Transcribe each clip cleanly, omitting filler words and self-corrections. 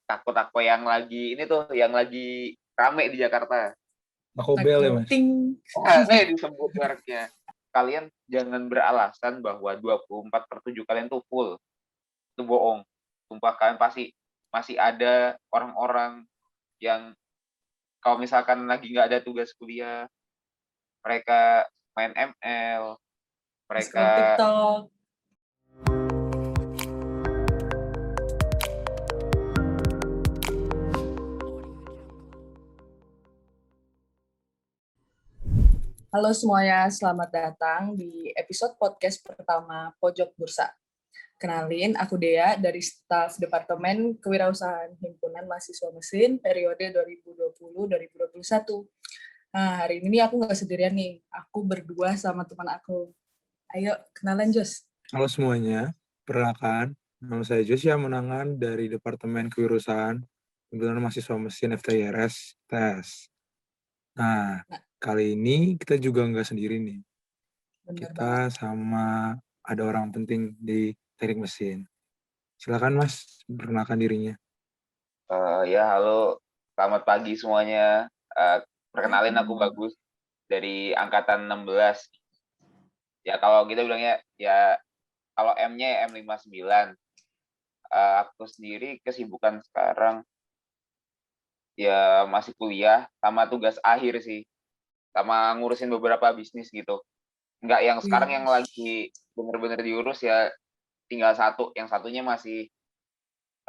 Tako-tako yang lagi ini tuh, yang lagi rame di Jakarta. Taco Bell ya, Taco Mas? ting. Disebut mereknya. Kalian jangan beralasan bahwa 24/7 kalian tuh full. Itu bohong. Sumpah kalian pasti masih ada orang-orang yang kalau misalkan lagi nggak ada tugas kuliah, mereka main ML, Scroll mereka TikTok. Halo semuanya, selamat datang di episode podcast pertama Pojok Bursa. Kenalin, aku Dea dari staf Departemen Kewirausahaan Himpunan Mahasiswa Mesin periode 2020-2021. Nah, hari ini aku nggak sendirian nih, aku berdua sama teman aku. Ayo, kenalan Jos. Halo semuanya, perkenalkan, nama saya Josia Menangan dari Departemen Kewirausahaan Himpunan Mahasiswa Mesin FTIRS TES. Nah, kali ini kita juga nggak sendiri nih. Bener Kita banget. sama ada orang penting di teknik mesin. Silakan Mas, perkenalkan dirinya. ya halo, selamat pagi semuanya. Perkenalin aku Bagus dari angkatan 16. Ya kalau kita bilangnya ya kalau M-nya M59. Aku sendiri kesibukan sekarang ya masih kuliah sama tugas akhir sih, sama ngurusin beberapa bisnis gitu. Enggak yang sekarang yang lagi bener-bener diurus ya tinggal satu, yang satunya masih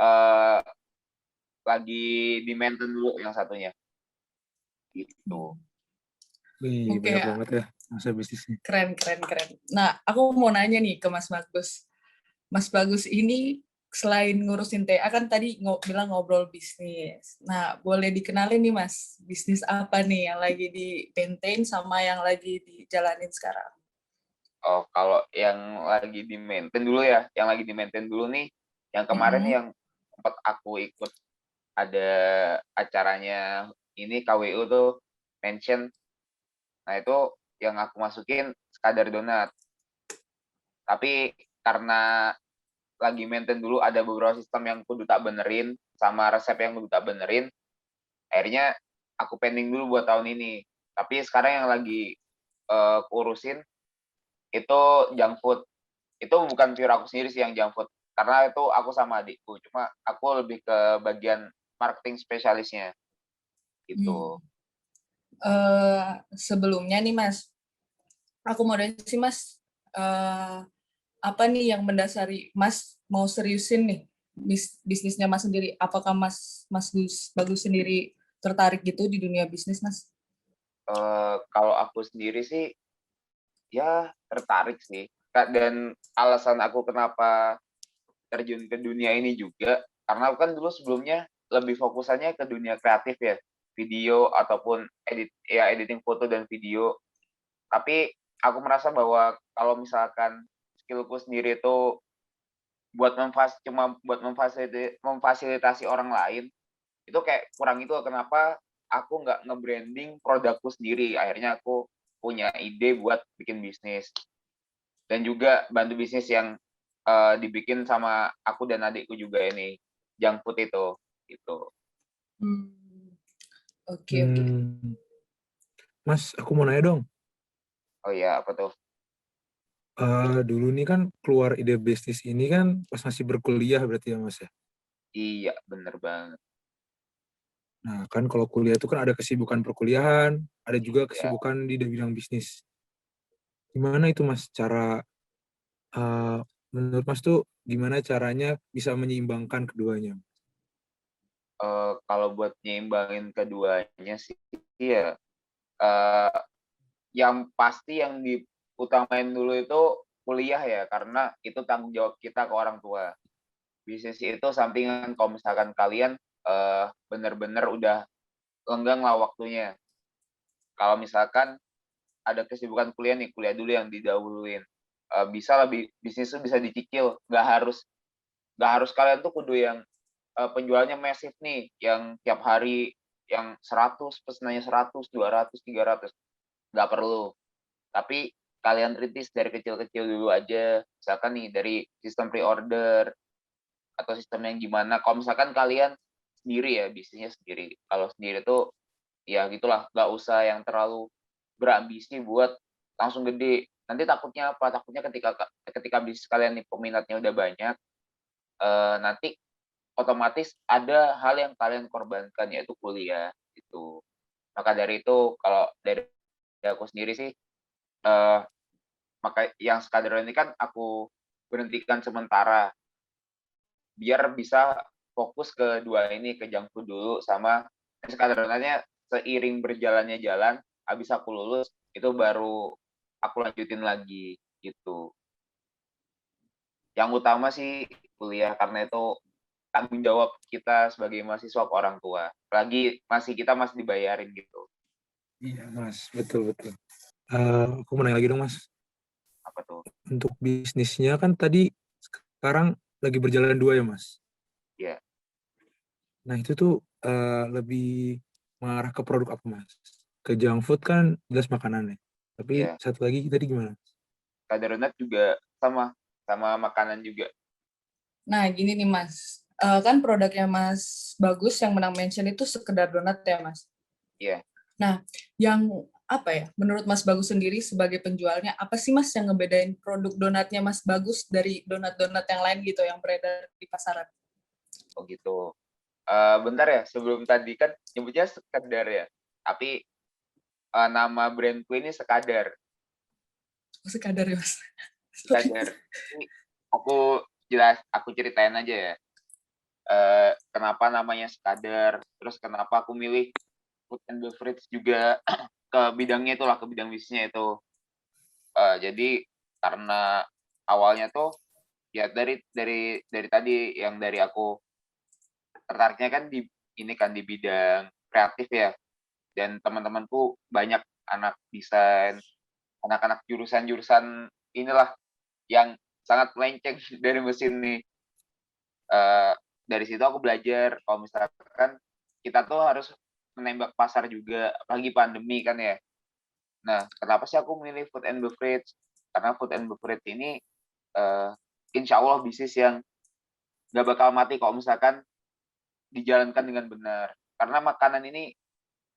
uh, lagi di maintain dulu yang satunya. Gitu. Wih, Oke, banyak banget ya masa bisnisnya. keren. Nah, aku mau nanya nih ke Mas Bagus. Mas Bagus ini selain ngurusin TA kan tadi bilang ngobrol bisnis. Nah, boleh dikenalin nih Mas, bisnis apa nih yang lagi di-maintain sama yang lagi dijalanin sekarang? Oh, kalau yang lagi di maintain dulu ya, yang lagi di maintain dulu nih, yang kemarin yang sempat aku ikut ada acaranya ini KWU tuh mention. Nah, itu yang aku masukin sekadar donat. Tapi karena lagi maintain dulu ada beberapa sistem yang kudu tak benerin sama resep yang kudu tak benerin, akhirnya aku pending dulu buat tahun ini. Tapi sekarang yang lagi kurusin itu junk food. Itu bukan pure aku sendiri sih yang junk food, karena itu aku sama adikku. Cuma aku lebih ke bagian marketing spesialisnya gitu. Sebelumnya nih Mas, aku mau nanya sih Mas, apa nih yang mendasari Mas mau seriusin nih bisnisnya Mas sendiri? Apakah Mas Bagus sendiri tertarik gitu di dunia bisnis Mas? Kalau aku sendiri sih ya tertarik sih. Dan alasan aku kenapa terjun ke dunia ini juga karena aku kan dulu sebelumnya lebih fokusannya ke dunia kreatif ya, video ataupun editing foto dan video. Tapi aku merasa bahwa kalau misalkan skillku sendiri itu cuma buat memfasilitasi orang lain, itu kayak kurang. Itu kenapa aku nggak nge-branding produkku sendiri. Akhirnya aku punya ide buat bikin bisnis dan juga bantu bisnis yang dibikin sama aku dan adikku juga ini, junk food itu gitu. Oke. Mas, aku mau nanya dong. Oh iya, apa tuh? Dulu nih kan keluar ide bisnis ini kan pas masih berkuliah berarti ya Mas ya? Iya, bener banget. Nah kan kalau kuliah itu kan ada kesibukan perkuliahan, ada juga Ya, kesibukan di bidang bisnis. Gimana itu Mas cara, menurut Mas tuh gimana caranya bisa menyeimbangkan keduanya? kalau buat nyimbangin keduanya sih ya, uh, yang pasti yang diutamain dulu itu kuliah ya, karena itu tanggung jawab kita ke orang tua. Bisnis itu sampingan kalau misalkan kalian bener-bener udah lenggang lah waktunya. Kalau misalkan ada kesibukan kuliah nih, kuliah dulu yang didahuluin. Bisa lebih bisnis itu bisa dicicil, nggak harus kalian tuh kudu yang penjualannya masif nih, yang tiap hari yang 100, pesenannya 100, 200, 300. Nggak perlu. Tapi kalian rintis dari kecil-kecil dulu aja. Misalkan nih dari sistem pre-order atau sistem yang gimana. Kalau misalkan kalian sendiri ya, bisnisnya sendiri. Kalau sendiri tuh ya gitulah, nggak usah yang terlalu berambisi buat langsung gede. Nanti takutnya apa? Takutnya ketika bisnis kalian nih peminatnya udah banyak, nanti otomatis ada hal yang kalian korbankan, yaitu kuliah gitu. Maka dari itu kalau dari aku sendiri sih, maka yang sekadar ini kan aku berhentikan sementara biar bisa fokus ke dua ini, ke junk food dulu sama sekadarannya seiring berjalannya jalan, habis aku lulus itu baru aku lanjutin lagi gitu. Yang utama sih kuliah karena itu tanggung jawab kita sebagai mahasiswa ke orang tua. Apalagi kita masih dibayarin gitu. Iya, Mas. Betul, betul. Aku mau nanya lagi dong, Mas. Apa tuh? Untuk bisnisnya kan tadi sekarang lagi berjalan 2 ya, Mas? Ya, Nah, itu tuh lebih mengarah ke produk apa, Mas? Ke junk food kan jelas makanannya. Tapi ya. satu lagi tadi gimana? Kadar juga sama makanan juga. Nah, gini nih Mas, kan produknya Mas Bagus yang menang mention itu sekedar donat ya Mas. Iya. Nah, yang apa ya, menurut Mas Bagus sendiri sebagai penjualnya, apa sih Mas yang ngebedain produk donatnya Mas Bagus dari donat-donat yang lain gitu yang beredar di pasaran? Oh gitu. Bentar ya, sebelum tadi kan nyebutnya sekedar ya. Tapi nama brandku ini sekadar. Oh, sekadar ya Mas. Sorry. Sekadar. Ini aku ceritain aja ya. Kenapa namanya sekadar, terus kenapa aku milih food and beverage juga ke bidangnya itulah, ke bidang bisnisnya itu. Jadi karena awalnya tuh ya dari tadi yang dari aku tertariknya kan di ini kan di bidang kreatif ya, dan teman-temanku banyak anak desain, anak-anak jurusan-jurusan inilah yang sangat melenceng dari mesin nih. Dari situ aku belajar kalau misalkan kita tuh harus menembak pasar juga, apalagi pandemi kan ya. Nah, kenapa sih aku memilih food and beverage? Karena food and beverage ini insya Allah bisnis yang nggak bakal mati kalau misalkan dijalankan dengan benar. Karena makanan ini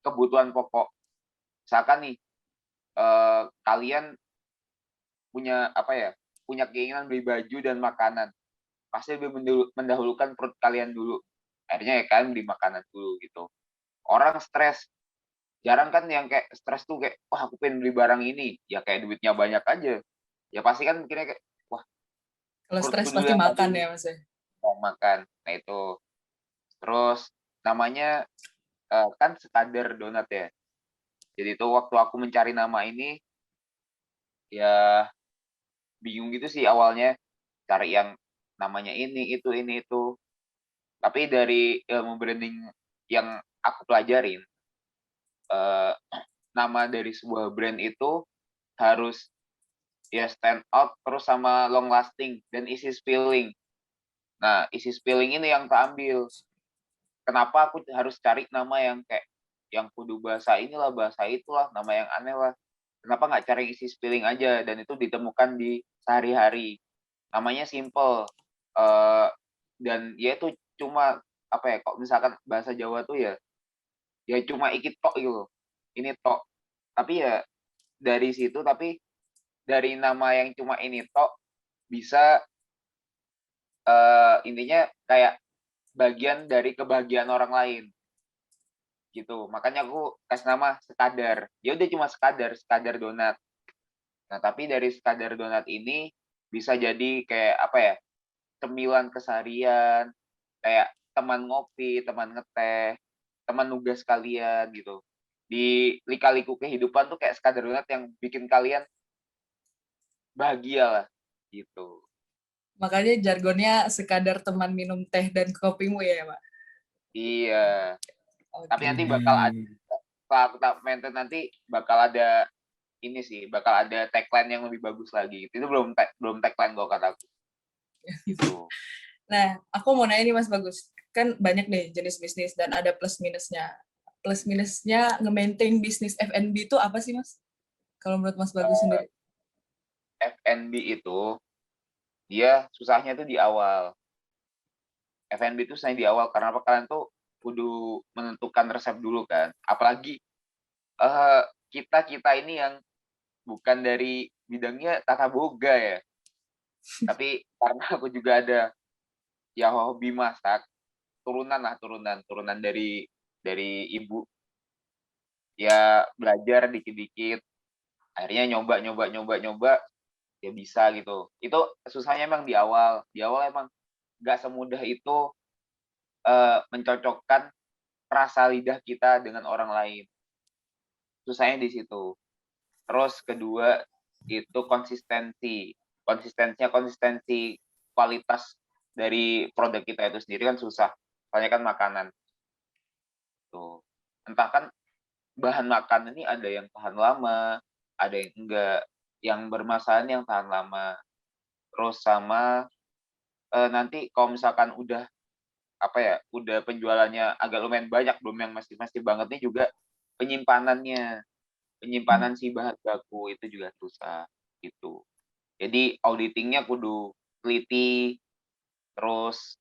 kebutuhan pokok. Misalkan nih, kalian punya apa ya, punya keinginan beli baju dan makanan, pasti lebih mendahulukan perut kalian dulu. Akhirnya ya kalian beli makanan dulu gitu. Orang stres, jarang kan yang kayak stres tuh kayak, wah aku pengen beli barang ini, ya kayak duitnya banyak aja. Ya pasti kan mikirnya kayak, wah Kalau perutku stres dulu pasti yang makan tadi ya Mas ya. mau makan. Nah itu. Terus namanya kan sekadar donat ya. Jadi itu waktu aku mencari nama ini, ya bingung gitu sih awalnya. Cari yang namanya ini, itu. Tapi dari ilmu branding yang aku pelajarin, eh, nama dari sebuah brand itu harus ya stand out terus sama long lasting dan easy spelling. Nah, easy spelling ini yang keambil. Kenapa aku harus cari nama yang kayak yang kudu bahasa inilah, bahasa itulah, nama yang aneh lah. Kenapa nggak cari easy spelling aja dan itu ditemukan di sehari-hari. Namanya simple. Dan ya itu cuma apa ya, kok misalkan bahasa Jawa tuh ya cuma ikit tok gitu. Ini tok. Tapi ya dari situ, tapi dari nama yang cuma ini tok bisa intinya kayak bagian dari kebahagiaan orang lain gitu. Makanya aku kasih nama sekadar. Ya udah cuma sekadar donat. Nah, tapi dari sekadar donat ini bisa jadi kayak apa ya? Cemilan keseharian, kayak teman ngopi, teman ngeteh, teman nugas kalian gitu. Di lika-liku kehidupan tuh kayak sekadar donat yang bikin kalian bahagia lah gitu. Makanya jargonnya sekadar teman minum teh dan kopimu ya Pak. Iya. Tapi Oke. nanti bakal ada, Widih. setelah kita maintain nanti bakal ada ini sih, bakal ada tagline yang lebih bagus lagi. Itu belum tagline kok kataku. Gitu. Nah, aku mau nanya nih Mas Bagus. Kan banyak nih jenis bisnis dan ada plus minusnya. Plus minusnya nge-maintain bisnis F&B itu apa sih Mas? Kalau menurut Mas Bagus sendiri. F&B itu dia susahnya tuh di awal. F&B itu susahnya di awal karena apa, kalian tuh kudu menentukan resep dulu kan. Apalagi kita ini yang bukan dari bidangnya tata boga ya. Tapi karena aku juga ada ya hobi masak, turunan dari ibu. Ya belajar dikit-dikit, akhirnya nyoba, ya bisa gitu. Itu susahnya emang di awal. Di awal emang nggak semudah itu mencocokkan rasa lidah kita dengan orang lain. Susahnya di situ. Terus kedua itu konsistensi kualitas dari produk kita itu sendiri kan susah. Soalnya kan makanan tuh. Entah kan bahan makanan ini ada yang tahan lama, ada yang enggak. Yang bermasalah yang tahan lama. Terus sama nanti kalau misalkan udah udah penjualannya agak lumayan banyak, belum yang masih banget nih juga penyimpanannya. Penyimpanan si bahan baku itu juga susah gitu. Jadi auditing-nya kudu teliti, terus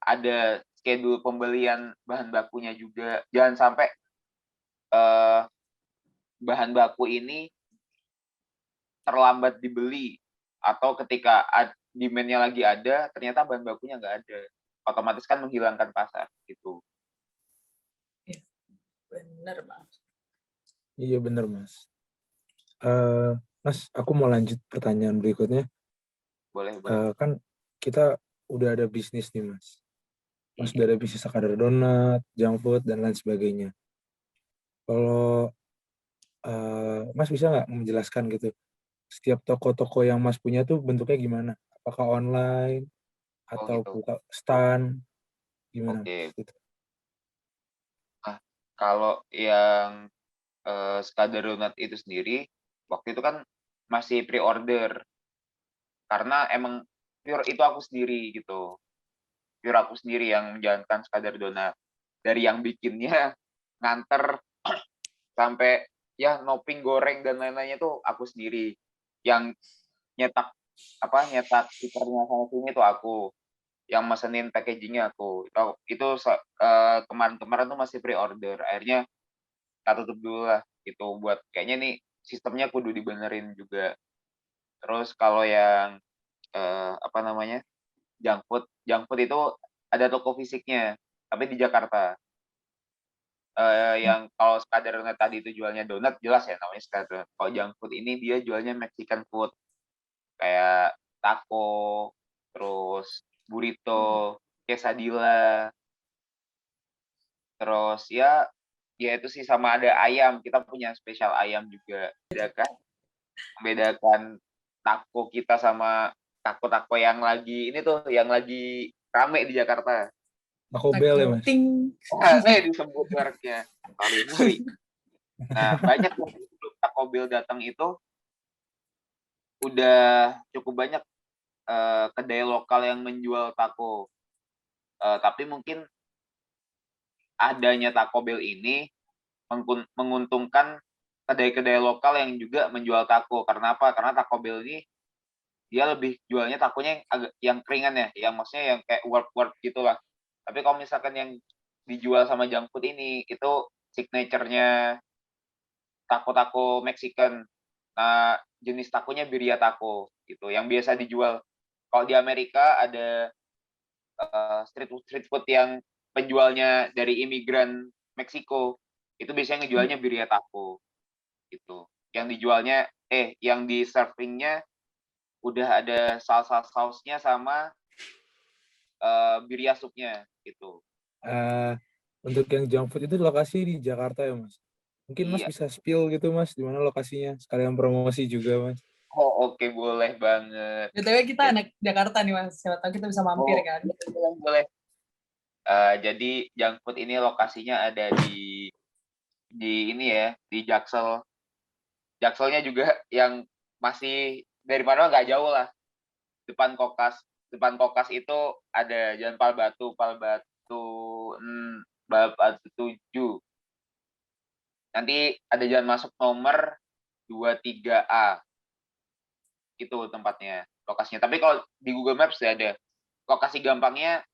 ada schedule pembelian bahan bakunya juga. Jangan sampai bahan baku ini terlambat dibeli atau ketika demand-nya lagi ada, ternyata bahan bakunya nggak ada. Otomatis kan menghilangkan pasar gitu. Bener, Mas. Iya bener, Mas. Mas, aku mau lanjut pertanyaan berikutnya. Boleh. Kan kita udah ada bisnis nih, Mas. Mas udah ada bisnis sekadar donat, junk food, dan lain sebagainya. Kalau Mas bisa nggak menjelaskan gitu, setiap toko-toko yang Mas punya tuh bentuknya gimana? Apakah online Oh atau gitu. buka stand? Gimana? Oke. Gitu. Kalau yang Skadar Donat itu sendiri, waktu itu kan masih pre-order. Karena emang pure itu aku sendiri gitu. Pure aku sendiri yang menjalankan Skadar Donat. Dari yang bikinnya, nganter, sampai ya noping, goreng, dan lain-lainnya tuh aku sendiri. Yang nyetak stikernya sama sini tuh aku. Yang mesenin packagingnya aku. Itu kemarin-kemarin tuh masih pre-order. Akhirnya kita tutup dulu lah gitu, buat kayaknya nih sistemnya kudu dibenerin juga. Terus kalau yang junk food itu ada toko fisiknya tapi di Jakarta. Yang kalau Skadar Donat tadi itu jualnya donat, jelas ya namanya Skadar Donat. Kalau junk food ini dia jualnya Mexican food kayak taco, terus burrito, quesadilla, terus ya itu sih, sama ada ayam. Kita punya spesial ayam juga. Membedakan taco kita sama taco-taco yang lagi rame di Jakarta. Taco Bell ya, Mas? Ting. Disebut mereknya. Sorry. Nah, banyak yang sebelum Taco Bell datang itu udah cukup banyak kedai lokal yang menjual taco. Tapi mungkin adanya Taco Bell ini menguntungkan kedai-kedai lokal yang juga menjual taco. Karena apa? Karena Taco Bell ini dia lebih jualnya takonya yang keringan ya, yang maksudnya yang kayak word gitulah. Tapi kalau misalkan yang dijual sama junk food ini, itu signature-nya taco Mexican. Nah, jenis takonya birria taco gitu, yang biasa dijual. Kalau di Amerika ada street food yang penjualnya dari imigran Meksiko, itu biasanya ngejualnya birria taco gitu. Yang di servingnya udah ada salsa sausnya sama birria supnya gitu. Untuk yang junk food itu lokasi di Jakarta ya, Mas? Mungkin Mas Iya. bisa spill gitu, Mas, di mana lokasinya? Sekalian promosi juga, Mas. Oh, oke, boleh banget. BTW kita anak Jakarta nih, Mas. Siapa tahu kita bisa mampir kan. Boleh. Jadi junk food ini lokasinya ada di ini ya, di Jaksel. Jakselnya juga yang masih dari mana nggak jauh lah. Depan Kokas itu ada Jalan Palbatu 7. Nanti ada jalan masuk nomor 23A. Itu tempatnya, lokasinya. Tapi kalau di Google Maps ya ada lokasi gampangnya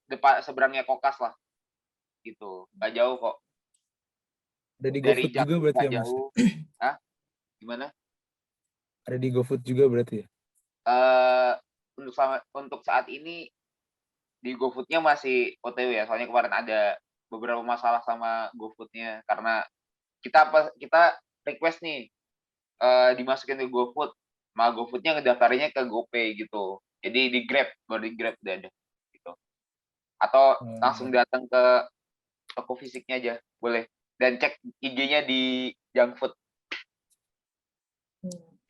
depan seberangnya Kokas lah. gitu. Nggak jauh kok. Ada di Dari GoFood juga Jakarta berarti nggak ya Mas? jauh. Hah? Gimana? Ada di GoFood juga berarti ya? Untuk saat ini di GoFood-nya masih OTW ya. Soalnya kemarin ada beberapa masalah sama GoFood-nya karena kita request nih dimasukin ke GoFood. Malah GoFood-nya ngedaftarinnya ke GoPay gitu. Jadi di Grab, baru di Grab udah ada gitu. Atau langsung datang ke toko fisiknya aja, boleh. Dan cek IG-nya di Junkfood.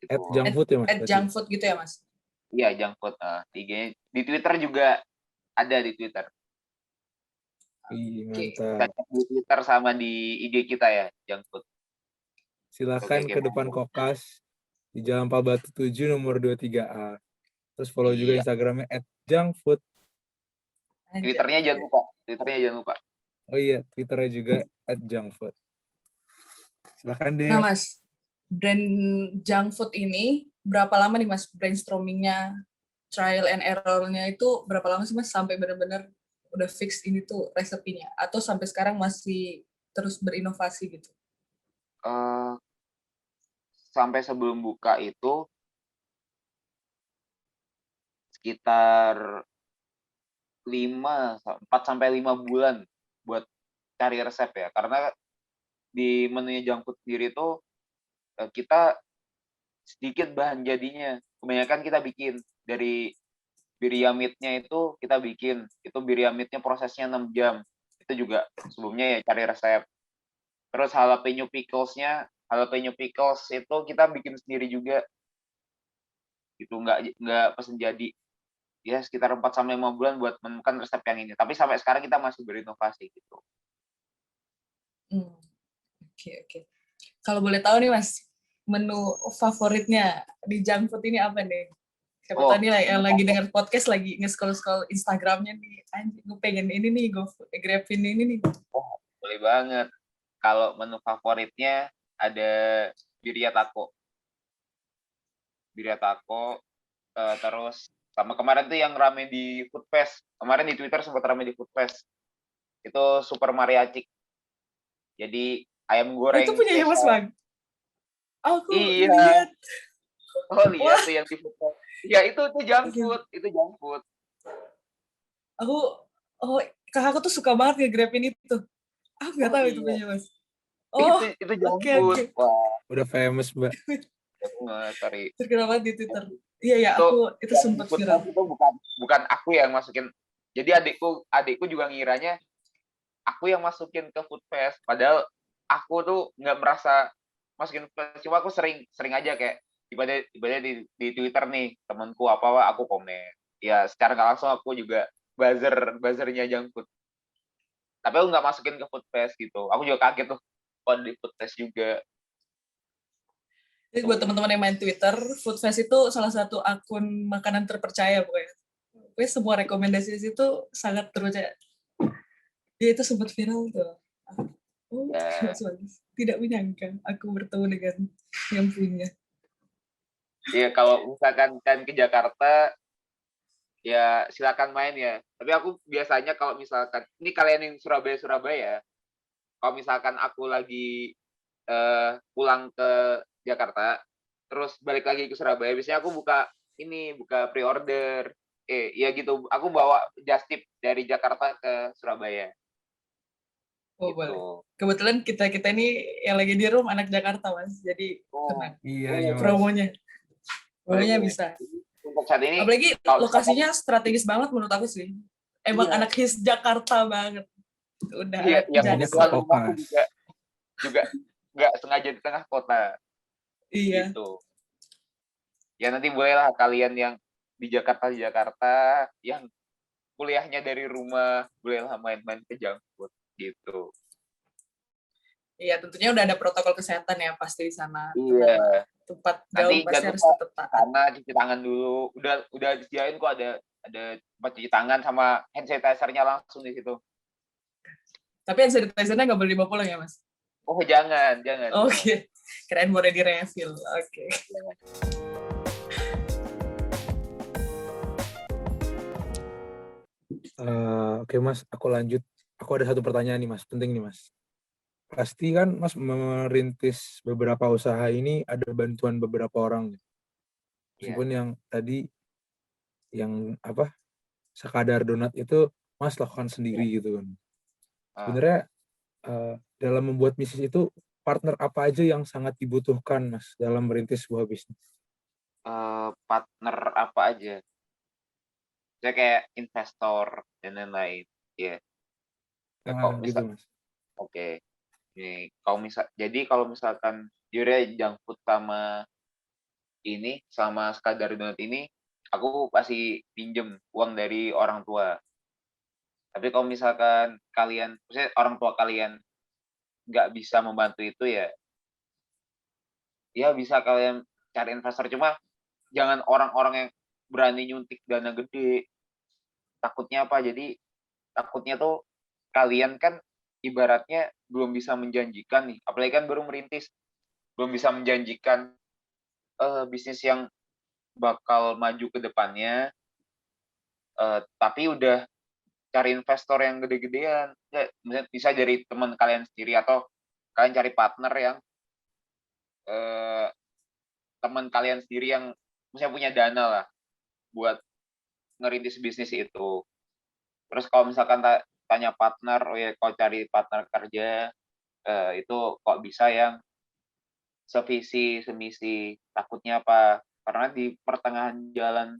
At Junkfood ya Mas? At Junkfood gitu ya Mas? Iya, Junkfood. IG-nya. Di Twitter juga ada di Twitter. Ih, Kita mantap. cek di Twitter sama di IG kita ya, Junkfood. Silakan ke depan Kokas di Jalan Palbatu 7 nomor 23A. Terus follow juga Iya. Instagramnya @junkfood. Twitternya jangan lupa. Oh iya, Twitternya juga @junkfood. Silakan deh. Nah Mas, brand Junkfood ini berapa lama nih Mas brainstormingnya, trial and error-nya itu berapa lama sih Mas sampai benar-benar udah fix ini tuh resepinya? Atau sampai sekarang masih terus berinovasi gitu? Sampai sebelum buka itu sekitar 4-5 bulan buat cari resep ya. Karena di menunya Junkfood sendiri itu kita sedikit bahan jadinya. Kebanyakan kita bikin dari birria meat-nya itu kita bikin. Itu birria meat-nya prosesnya 6 jam. Itu juga sebelumnya ya cari resep. Terus jalapeno pickles itu kita bikin sendiri juga. Itu nggak pesen jadi. Ya sekitar 4-5 bulan buat menemukan resep yang ini. Tapi sampai sekarang kita masih berinovasi gitu. Oke. Kalau boleh tahu nih Mas, menu favoritnya di Junkfood ini apa nih? Siapa tahu nih yang lagi dengar podcast lagi nge-scroll Instagramnya nih, anjir gue pengen ini nih, gue grabin ini nih. Oh, boleh banget. Kalau menu favoritnya ada birria taco. Terus sama kemarin tuh yang rame di Food Fest. Kemarin di Twitter sempat rame di Food Fest. Itu super mariachi. Jadi ayam goreng. Itu punya Mas Bang? Aku iya. lihat. Lihat tuh yang di Food Fest. Ya itu Junkfood. Kakakku tuh suka banget nge-grabin itu. Aku nggak tahu itu punya Mas. Itu Junkfood. Okay. Wah, udah famous Mbak. Sorry. Terkenal banget di Twitter. Iya, itu sempat viral. Itu bukan aku yang masukin. Jadi adikku juga ngiranya aku yang masukin ke Food Fest. Padahal aku tuh nggak merasa masukin Food Fest. Cuma aku sering aja kayak ibadah di Twitter nih temanku apa aku komen. Ya secara nggak langsung aku juga buzzernya Junkfood. Tapi aku nggak masukin ke Food Fest gitu. Aku juga kaget tuh. Di Food Fest juga. Jadi buat teman-teman yang main Twitter, Food Fest itu salah satu akun makanan terpercaya pokoknya. Pokoknya semua rekomendasi itu sangat terpercaya. Dia itu sempat viral tuh. Tidak menyangka aku bertemu dengan yang punya. Iya, kalau misalkan kan ke Jakarta, ya silakan main ya. Tapi aku biasanya kalau misalkan, ini kalian yang Surabaya, kalau misalkan aku lagi pulang ke Jakarta, terus balik lagi ke Surabaya, biasanya aku buka pre-order. Ya gitu, aku bawa just tip dari Jakarta ke Surabaya. Oh, gitu. boleh. Kebetulan kita ini yang lagi di room anak Jakarta, Mas. Jadi tenang. Iya, promonya bisa. Untuk saat ini, apalagi lokasinya strategis banget menurut aku sih. Emang anak his Jakarta banget. Udah. Iya, rumahku juga nggak sengaja di tengah kota. Iya. Gitu. Ya nanti bolehlah kalian yang di Jakarta yang kuliahnya dari rumah, bolehlah main-main ke Junkfood gitu. Iya, tentunya udah ada protokol kesehatan ya pasti di sana. Iya. Tempat gaul pasti harus tetap taat. Karena cuci tangan dulu. Udah disediain kok ada tempat cuci tangan sama hand sanitizer-nya langsung di situ. Tapi hand sanitizer-nya nggak boleh dibawa pulang ya, Mas? Oh, jangan. Oke. Keren boleh di-refill. Oke. Oke Mas, aku lanjut aku ada satu pertanyaan nih Mas, penting nih Mas. Pasti kan Mas merintis beberapa usaha ini ada bantuan beberapa orang. Iya. Meskipun yang tadi yang apa sekadar donat itu Mas lakukan sendiri gitu kan. Ah, Sebenarnya dalam membuat bisnis itu partner apa aja yang sangat dibutuhkan Mas dalam merintis sebuah bisnis? partner apa aja? Saya kayak investor dan lain-lain. Iya. Nah, kalau Gitu misal, Mas. oke. Nih, kalau misalkan jujur junk food sama sekadar donat ini, aku pasti pinjem uang dari orang tua. Tapi kalau misalkan maksudnya orang tua kalian nggak bisa membantu itu ya bisa kalian cari investor. Cuma jangan orang-orang yang berani nyuntik dana gede. Takutnya apa? Jadi takutnya tuh kalian kan ibaratnya belum bisa menjanjikan nih, apalagi kan baru merintis, belum bisa menjanjikan bisnis yang bakal maju ke depannya, tapi udah cari investor yang gede-gedean. Ya, bisa dari teman kalian sendiri atau kalian cari partner yang eh, teman kalian sendiri yang misalnya punya dana lah buat ngerintis bisnis itu. Terus kalau misalkan tanya partner, oh ya kalau cari partner kerja itu kok bisa yang sevisi, semisi. Takutnya apa? Karena di pertengahan jalan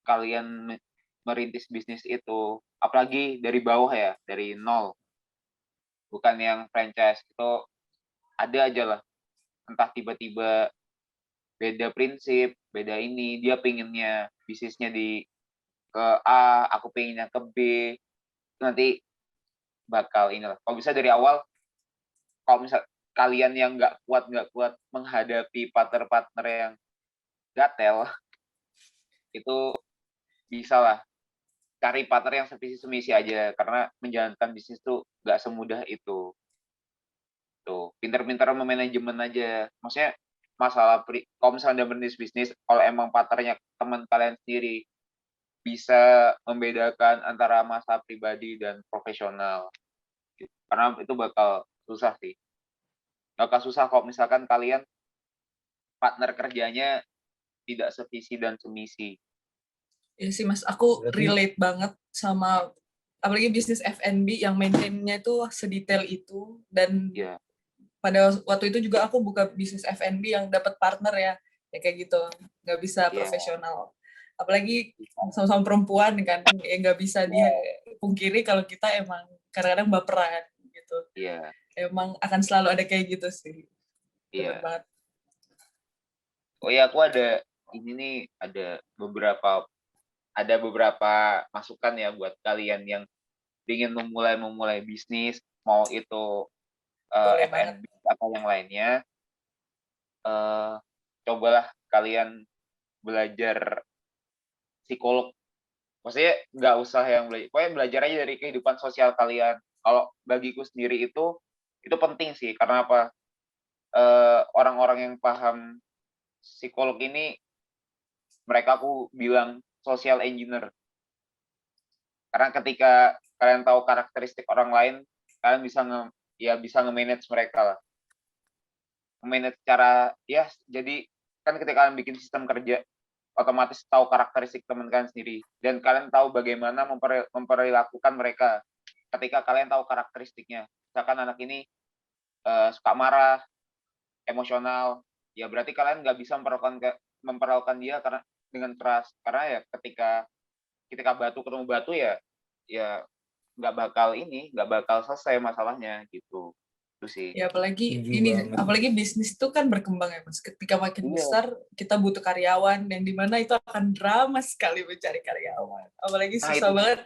kalian merintis bisnis itu, apalagi dari bawah ya, dari nol, bukan yang franchise, itu ada aja lah. Entah tiba-tiba beda prinsip, beda ini, dia pinginnya bisnisnya ke A, aku pinginnya ke B, itu nanti bakal inilah. Kalau bisa dari awal, kalau misal kalian yang nggak kuat menghadapi partner-partner yang gatel, itu bisa lah cari partner yang sevisi semisi aja karena menjalankan bisnis tuh nggak semudah itu tuh pinter-pinter memanajemen aja maksudnya kalau misalnya udah bisnis kalau emang partnernya teman kalian sendiri bisa membedakan antara masa pribadi dan profesional gitu. Karena itu bakal susah sih bakal susah kalau misalkan kalian partner kerjanya tidak sevisi dan semisi. Ya sih Mas, aku Berarti relate banget sama apalagi bisnis F&B yang maintain-nya itu sedetail itu, dan Ya, pada waktu itu juga aku buka bisnis F&B yang dapat partner ya kayak gitu, nggak bisa ya, profesional. Apalagi sama-sama perempuan kan, ya nggak bisa dipungkiri kalau kita emang kadang-kadang baperan gitu. ya, Emang akan selalu ada kayak gitu sih. Bener ya. banget. Oh ya, aku ini nih ada beberapa masukan ya buat kalian yang ingin memulai bisnis, mau itu Boleh banget. F&B atau yang lainnya. eh, Cobalah kalian belajar psikolog. Maksudnya nggak usah yang belajar, pokoknya belajar aja dari kehidupan sosial kalian. Kalau bagiku sendiri itu penting sih, karena apa? Orang-orang yang paham psikolog ini, mereka aku bilang social engineer. Karena ketika kalian tahu karakteristik orang lain, kalian bisa nge-manage mereka lah. Nge-manage cara ya, jadi kan ketika kalian bikin sistem kerja, otomatis tahu karakteristik teman kalian sendiri dan kalian tahu bagaimana memperlakukan mereka ketika kalian tahu karakteristiknya. Misalkan anak ini suka marah, emosional, ya berarti kalian nggak bisa memperlakukan dia karena dengan keras. Karena ya ketika batu ketemu batu ya nggak bakal selesai masalahnya gitu. Itu sih. Ya setuju banget. apalagi bisnis itu kan berkembang ya Mas. Ketika makin Iya, besar kita butuh karyawan, yang dimana itu akan drama sekali mencari karyawan. Apalagi nah susah itu banget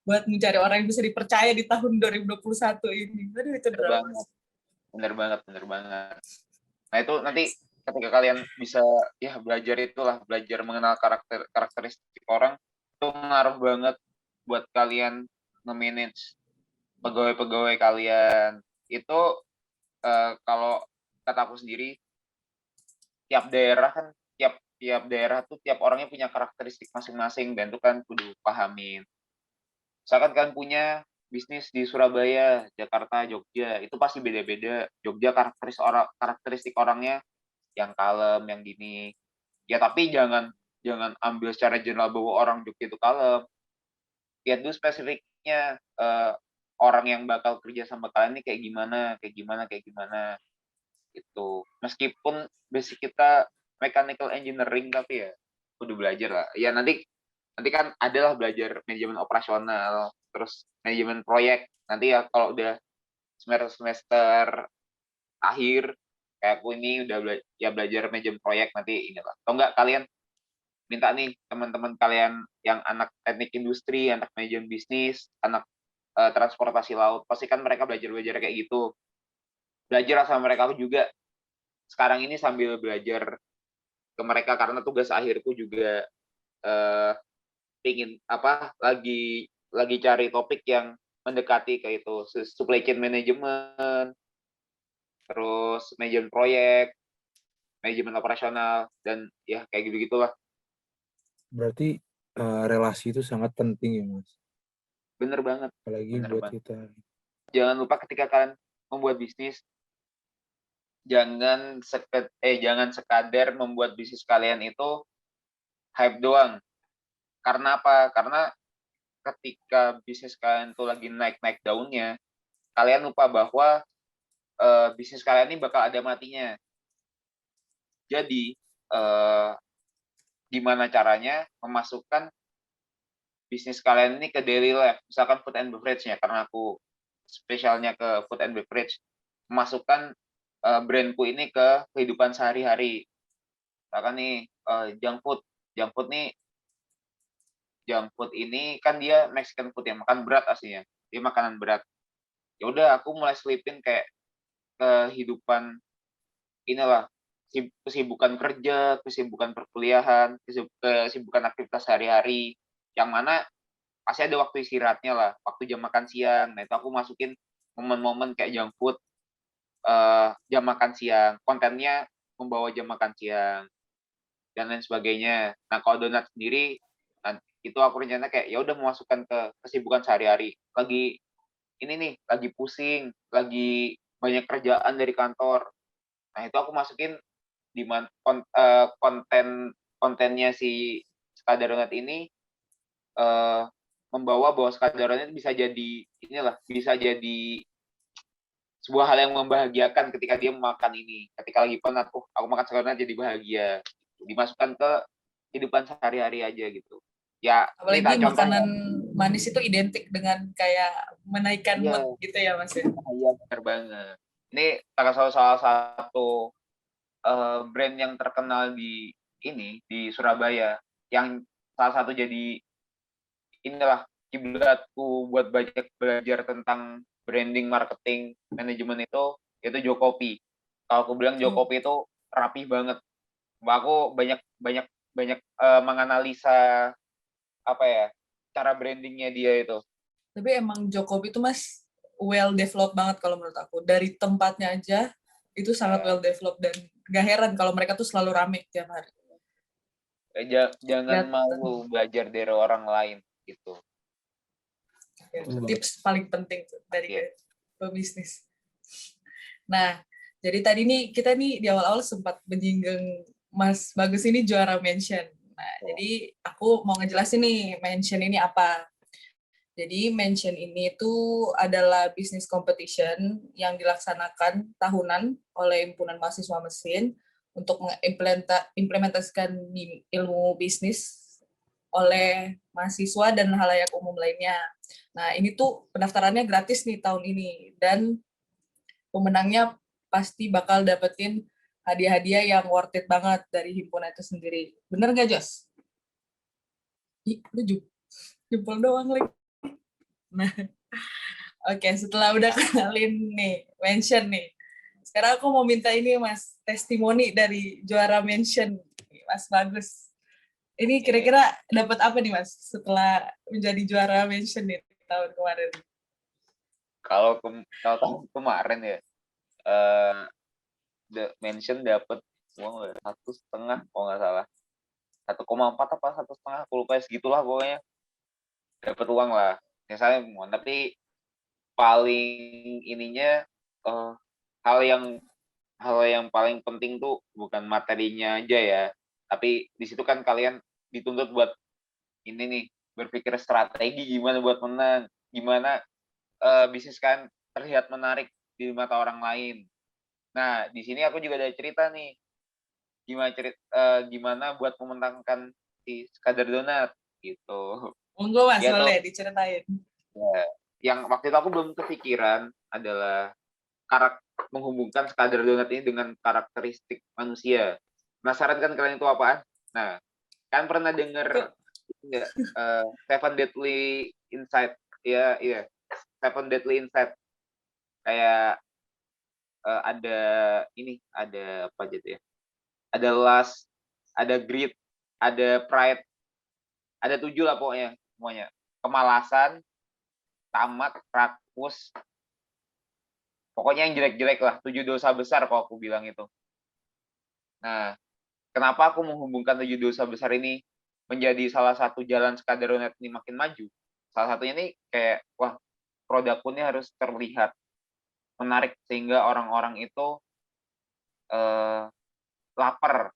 buat mencari orang yang bisa dipercaya di tahun 2021 ini. Aduh itu bener drama. banget, bener banget, bener banget. Nah itu nanti ketika kalian bisa belajar mengenal karakteristik orang, itu ngaruh banget buat kalian nge-manage pegawai-pegawai kalian. Itu kalau kata aku sendiri, tiap daerah kan tiap tiap daerah tuh tiap orangnya punya karakteristik masing-masing dan itu kan kudu pahamin. Misalkan kalian punya bisnis di Surabaya, Jakarta, Jogja, itu pasti beda-beda. Jogja karakteristik orangnya yang kalem, yang gini. Ya tapi jangan jangan ambil secara general bahwa orang Jogja itu kalem. Lihat dulu spesifiknya orang yang bakal kerja sama kalian ini kayak gimana, kayak gimana, kayak gimana. Itu. Meskipun basic kita mechanical engineering tapi ya udah belajar lah. Ya nanti kan adalah belajar manajemen operasional, terus manajemen proyek. Nanti ya kalau udah semester akhir kayak aku ini udah belajar manajemen proyek nanti inilah. Atau enggak kalian minta nih teman-teman kalian yang anak teknik industri, anak manajemen bisnis, anak transportasi laut, pasti kan mereka belajar kayak gitu. Belajar sama mereka juga sekarang ini sambil belajar ke mereka karena tugas akhirku juga ingin lagi cari topik yang mendekati kayak itu supply chain management, terus manajemen proyek, manajemen operasional dan ya kayak gitu-gitulah. Berarti relasi itu sangat penting ya Mas, Bener banget. apalagi Bener buat banget. kita. Jangan lupa ketika kalian membuat bisnis, jangan sekadar membuat bisnis kalian itu hype doang. Karena apa? Karena ketika bisnis kalian tuh lagi naik-naik daunnya, kalian lupa bahwa bisnis kalian ini bakal ada matinya. Jadi, gimana caranya memasukkan bisnis kalian ini ke daily life, misalkan food and beverage-nya, karena aku spesialnya ke food and beverage, memasukkan brandku ini ke kehidupan sehari-hari. Misalkan nih, junk food ini kan dia Mexican food yang makan berat aslinya, dia makanan berat. Ya udah, aku mulai selipin kayak kehidupan inilah, kesibukan kerja, kesibukan perkuliahan, kesibukan aktivitas sehari-hari, yang mana pasti ada waktu istirahatnya lah, waktu jam makan siang. Nah itu aku masukin momen-momen kayak junk food, jam makan siang, kontennya membawa jam makan siang dan lain sebagainya. Nah kalau donat sendiri, itu aku rencana kayak ya udah memasukkan ke kesibukan sehari-hari. Ini nih, lagi pusing, lagi banyak kerjaan dari kantor. Nah itu aku masukin di kontennya si Sekadar Donat ini membawa bahwa Sekadar Donat bisa jadi sebuah hal yang membahagiakan ketika dia makan ini. Ketika lagi penat, aku makan Sekadar Donat jadi bahagia. Dimasukkan ke kehidupan sehari-hari aja gitu. Ya, ini Apalagi contoh. makanan manis itu identik dengan kayak menaikkan Iya, mood gitu ya Mas ya. iya benar banget. Ini salah satu brand yang terkenal di Surabaya, yang salah satu jadi inilah kiblatku buat banyak belajar tentang branding, marketing, manajemen itu Jokopi. Kalau aku bilang Jokopi itu rapi banget. Aku banyak banyak banyak menganalisa apa ya cara brandingnya dia itu. Tapi emang Jokowi itu Mas well developed banget kalau menurut aku. Dari tempatnya aja itu sangat well developed dan gak heran kalau mereka tuh selalu rame tiap hari. Jangan malu belajar dari orang lain gitu. Ya, tips paling penting tuh dari pebisnis. Nah, jadi tadi nih kita nih di awal-awal sempat menyinggung Mas Bagus ini juara mention. Nah, jadi aku mau ngejelasin nih mention ini apa. Jadi mention ini tuh adalah business competition yang dilaksanakan tahunan oleh Himpunan Mahasiswa Mesin untuk mengimplementasikan ilmu bisnis oleh mahasiswa dan halayak umum lainnya. Nah, ini tuh pendaftarannya gratis nih tahun ini dan pemenangnya pasti bakal dapetin hadiah-hadiah yang worth it banget dari himpunan itu sendiri. Bener nggak, Jos? Ih, lu jempol doang lagi. Nah, oke, setelah udah kenalin nih, mention nih. Sekarang aku mau minta ini, Mas, testimoni dari juara mention, Mas Bagus. Ini kira-kira dapat apa nih, Mas, setelah menjadi juara mention nih tahun kemarin? Kalau tahun kemarin ya, mention dapat uang 1,5 kalau nggak salah, 1,4 apa 1,5, aku lupa segitulah pokoknya dapat uang lah. Misalnya, tapi paling ininya hal yang paling penting tuh bukan materinya aja ya, tapi di situ kan kalian dituntut buat ini nih, berpikir strategi gimana buat menang, gimana bisnis kan terlihat menarik di mata orang lain. Nah, di sini aku juga ada cerita nih, gimana buat memenangkan si Sekadar Donat gitu. Monggo Mas, Ya tuh, boleh diceritain. ya. Yang waktu itu aku belum kepikiran adalah menghubungkan Sekadar Donat ini dengan karakteristik manusia. Penasaran kan kalian itu apaan? Nah, kan pernah denger nggak Seven Deadly Insight? Ya, iya. Seven Deadly Insight. Kayak ada apa gitu ya? Ada lust, ada greed, ada pride, ada 7 lah pokoknya semuanya. Kemalasan, tamak, rakus, pokoknya yang jelek-jelek lah. 7 dosa besar kalau aku bilang itu. Nah, kenapa aku menghubungkan 7 dosa besar ini menjadi salah satu jalan Sekadar Donat ini makin maju? Salah satunya nih kayak, wah, produkku ini harus terlihat menarik sehingga orang-orang itu lapar.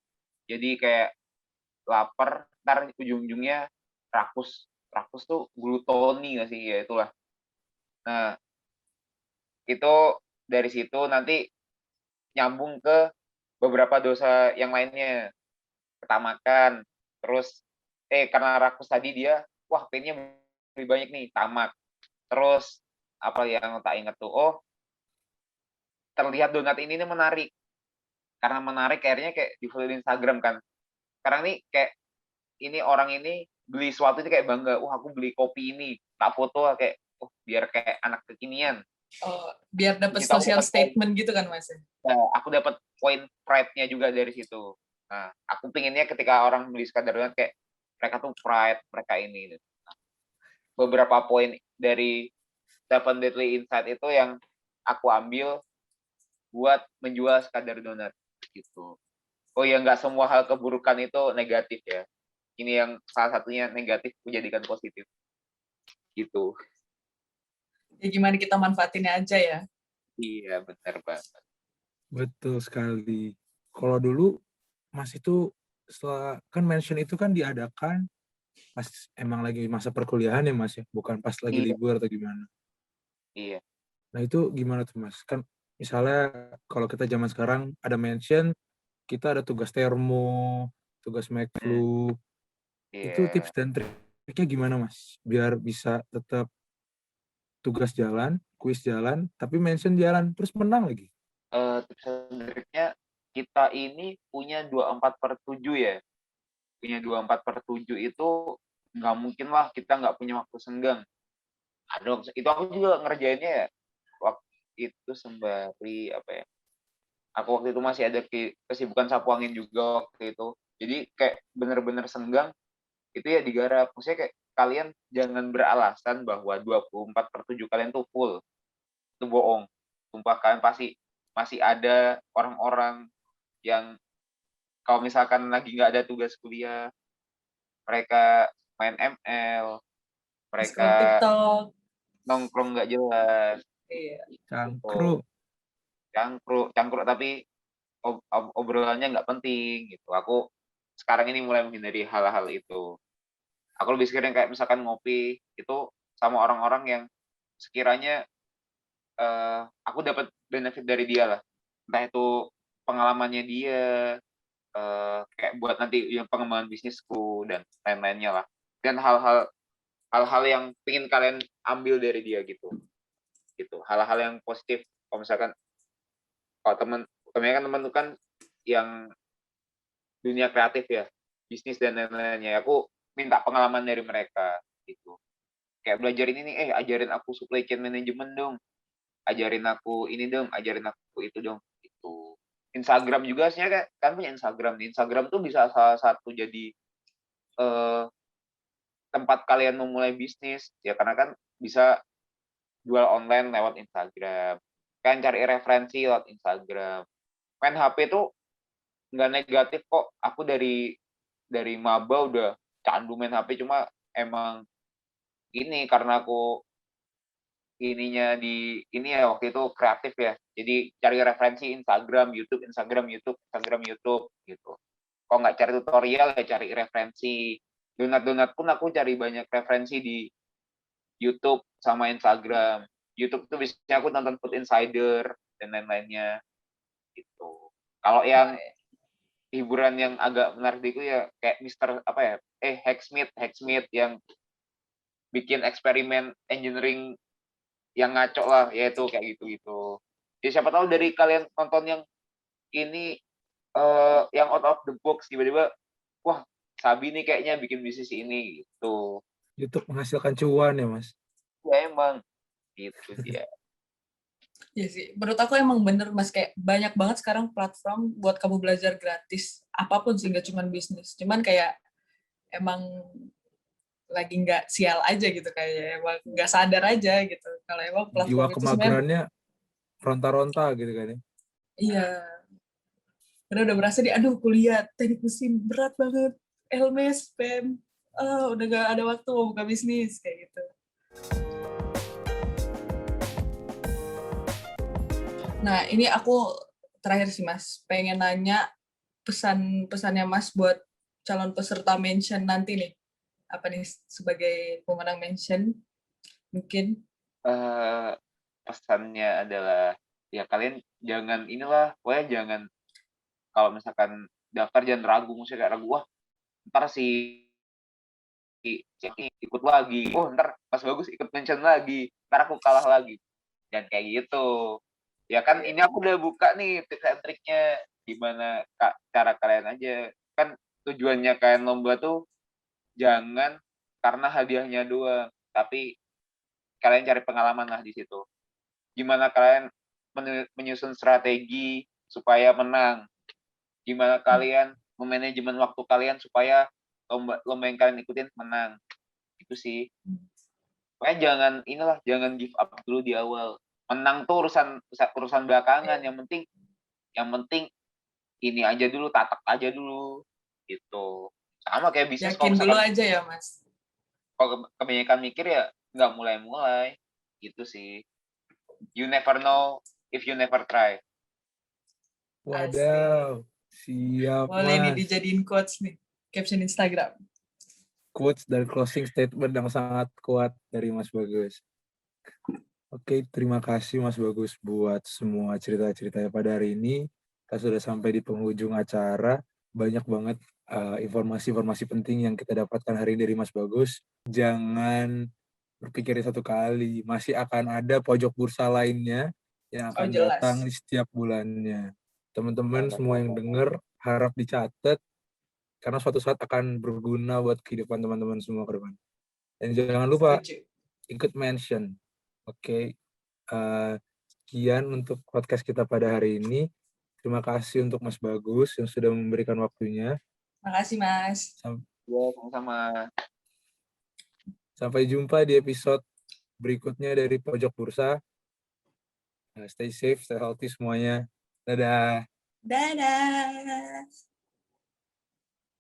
Jadi kayak lapar, ntar ujung-ujungnya rakus. Rakus tuh glutoni nggak sih? Ya itulah. Nah, itu dari situ nanti nyambung ke beberapa dosa yang lainnya. Ketamakan, terus karena rakus tadi dia, wah pengennya lebih banyak nih, tamak. Terus apa yang tak ingat tuh? Oh, terlihat donat ini nih menarik. Karena menarik akhirnya kayak di follow Instagram kan. Sekarang nih kayak ini orang ini beli sesuatu ini kayak bangga, wah aku beli kopi ini, tak foto kayak, oh biar kayak anak kekinian. Oh, biar dapat Di situ aku social dapat statement gitu kan Mas? aku dapat poin pride-nya juga dari situ. Nah, aku pinginnya ketika orang beli Sekadar Donat kayak mereka tuh pride, mereka ini. Beberapa poin dari Seven Deadly Insight itu yang aku ambil buat menjual Sekadar Donat gitu. Oh ya, nggak semua hal keburukan itu negatif ya. Ini yang salah satunya negatif menjadikan positif gitu. Ya gimana kita manfaatinnya aja ya. Iya, benar banget. Betul sekali. Kalau dulu Mas itu setelah kan mention itu kan diadakan pas emang lagi masa perkuliahan ya Mas ya, bukan pas lagi Iya, libur atau gimana. iya. Nah itu gimana tuh Mas? Kan misalnya kalau kita zaman sekarang ada mention, kita ada tugas termo, tugas Hmm, Macflu, itu iya. tips dan triknya gimana Mas? Biar bisa tetap tugas jalan, kuis jalan, tapi mention jalan, terus menang lagi. Tips and triknya kita ini punya 24/7 ya. Punya 24/7 itu nggak mungkin lah kita nggak punya waktu senggang. Aduh, itu aku juga ngerjainnya ya. Waktu itu sembari apa ya? Aku waktu itu masih ada kesibukan sapu angin juga waktu itu. Jadi kayak bener-bener senggang itu ya digarap. Maksudnya kayak kalian jangan beralasan bahwa 24/7 kalian tuh full. Itu bohong. Sumpah kalian pasti masih ada orang-orang yang kalau misalkan lagi nggak ada tugas kuliah, mereka main ML, Scroll mereka TikTok. nongkrong nggak jelas, Iya. gitu. Cangkruk. Cangkruk tapi obrolannya nggak penting gitu. Aku sekarang ini mulai menghindari hal-hal itu. Aku lebih sering kayak misalkan ngopi itu sama orang-orang yang sekiranya aku dapat benefit dari dia lah. Entah itu pengalamannya dia, kayak buat nanti yang pengembangan bisnisku dan lain-lainnya lah. Dan hal-hal yang ingin kalian ambil dari dia gitu. Gitu. Hal-hal yang positif. Kalau misalkan kalau temennya kan temen tuh kan yang dunia kreatif ya, bisnis dan lain-lainnya. Aku minta pengalaman dari mereka gitu. Kayak belajar ini nih, ajarin aku supply chain management dong. Ajarin aku ini dong, ajarin aku itu dong. Gitu. Instagram juga sebenarnya kan punya Instagram nih. Instagram tuh bisa salah satu jadi eh, tempat kalian memulai bisnis ya karena kan bisa jual online lewat Instagram. Kan cari referensi lewat Instagram. Main HP tuh nggak negatif kok. Aku dari maba udah candu main HP cuma emang ini karena aku ininya di ini ya waktu itu kreatif ya. Jadi cari referensi Instagram, YouTube gitu. Kalau nggak cari tutorial ya cari referensi. Donat pun aku cari banyak referensi di YouTube sama Instagram. YouTube tuh biasanya aku nonton Food Insider dan lain-lainnya gitu. Kalau yang hiburan yang agak menarik itu ya kayak Mister apa ya? Hacksmith yang bikin eksperimen engineering yang ngaco lah, yaitu kayak gitu-gitu. Jadi siapa tahu dari kalian nonton yang ini yang out of the box tiba-tiba, wah Sabi nih kayaknya bikin bisnis ini gitu. YouTube menghasilkan cuan ya, Mas. Ya emang gitu dia. Ya sih, menurut aku emang bener Mas, kayak banyak banget sekarang platform buat kamu belajar gratis. Apapun sih, nggak cuma bisnis. Cuman kayak emang lagi nggak sial aja gitu, kayak emang nggak sadar aja gitu. Kalau emang Jiwa platform itu sebenarnya, kemagerannya ronta-ronta gitu kan ya. iya. Karena udah berasa aduh kuliah, teknik mesin, berat banget. Elmes, PEM, udah nggak ada waktu mau buka bisnis, kayak gitu. Nah, ini aku terakhir sih Mas, pengen nanya pesannya Mas buat calon peserta mention nanti nih. Apa nih sebagai pemenang mention mungkin? Pesannya adalah ya kalian jangan inilah, pokoknya jangan kalau misalkan daftar jangan ragu, maksudnya kayak ragu, wah ntar si ikut lagi, ntar Mas Bagus ikut mention lagi, ntar aku kalah lagi, dan kayak gitu. Ya kan ini aku udah buka nih tips and triknya gimana cara kalian aja. Kan tujuannya kalian lomba tuh jangan karena hadiahnya doang, tapi kalian cari pengalaman lah di situ. Gimana kalian menyusun strategi supaya menang. Gimana kalian memanajemen waktu kalian supaya lomba yang kalian ikutin menang. Itu sih. Pokoknya jangan give up dulu di awal. Menang tuh urusan belakangan. Yang penting ini aja dulu, tatak aja dulu gitu. Sama kayak bisnis, Yakin dulu aja ya Mas. Kalau kebanyakan mikir ya nggak mulai gitu sih. You never know if you never try. Waduh, siap Boleh nih Mas. dijadiin quotes nih, caption Instagram. Quotes dan closing statement yang sangat kuat dari Mas Bagus. Oke, terima kasih Mas Bagus buat semua cerita-ceritanya pada hari ini. Kita sudah sampai di penghujung acara. Banyak banget informasi-informasi penting yang kita dapatkan hari ini dari Mas Bagus. Jangan berpikir satu kali, masih akan ada pojok bursa lainnya yang akan datang di setiap bulannya. Teman-teman semua yang dengar harap dicatat karena suatu saat akan berguna buat kehidupan teman-teman semua ke depan. Dan jangan lupa ikut mention. Oke. Sekian untuk podcast kita pada hari ini. Terima kasih untuk Mas Bagus yang sudah memberikan waktunya. Makasih Mas. Sama-sama. Sampai jumpa di episode berikutnya dari Pojok Bursa. Stay safe, stay healthy semuanya. Dadah. Dadah.